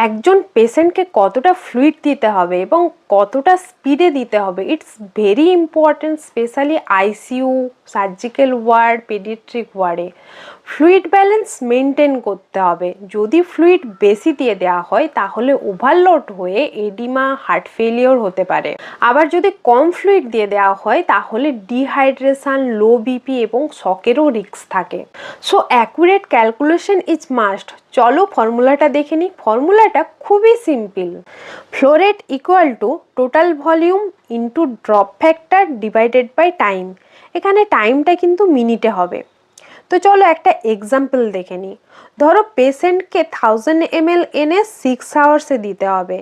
একজন পেশেন্টকে কতটা ফ্লুইড দিতে হবে এবং কতটা স্পিডে দিতে হবে, it's very important, specially ICU, surgical word, paediatric ওয়ার্ডে ফ্লুইড ব্যালেন্স মেনটেন করতে হবে। যদি ফ্লুইড বেশি দিয়ে দেওয়া হয় তাহলে ওভারলোড হয়ে এডিমা, হার্ট ফেলিওর হতে পারে। আবার যদি কম ফ্লুইড দিয়ে দেওয়া হয় তাহলে ডিহাইড্রেশন, লো বিপি এবং শকেরও রিস্ক থাকে। So accurate calculation is must. চলো ফর্মুলাটা দেখে নিই। ফর্মুলাটা খুবই simple. Flow rate equal to total volume into drop factor divided by time. এখানে টাইমটা কিন্তু মিনিটে হবে। তো চলো একটা এক্সাম্পল দেখে নিই। ধরো পেশেন্টকে 1000 ml এনে 6 আওয়ার্সে দিতে হবে,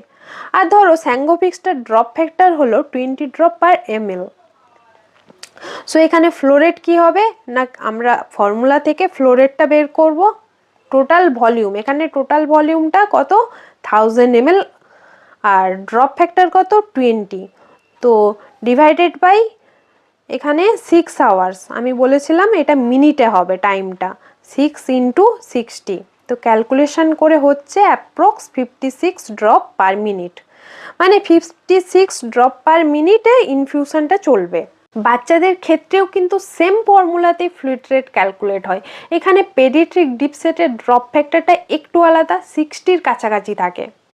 আর ধরো স্যাঙ্গোফিক্সটার ড্রপ ফ্যাক্টর হলো 20 ড্রপ পার ml। সো এখানে ফ্লো রেট কী হবে না, আমরা ফর্মুলা থেকে ফ্লো রেটটা বের করব। টোটাল ভলিউম, এখানে টোটাল ভলিউমটা কত, 1000 ml, আর ড্রপ ফ্যাক্টর কত, 20। তো ডিভাইডেড বাই এখানে 6 আওয়ার্স, আমি বলেছিলাম এটা মিনিটে হবে টাইমটা, 6 ইন্টু 60। তো ক্যালকুলেশন করে হচ্ছে অ্যাপ্রক্স 56 ড্রপ পার মিনিট, মানে 56 ড্রপ পার মিনিটে ইনফিউশনটা চলবে। বাচ্চাদের ক্ষেত্রেও কিন্তু সেম ফর্মুলাতে ফ্লুইড রেট ক্যালকুলেট হয়। এখানে পেডিয়াট্রিক ডিপসেটের ড্রপ ফ্যাক্টরটা একটু আলাদা, 60-র কাছাকাছি থাকে।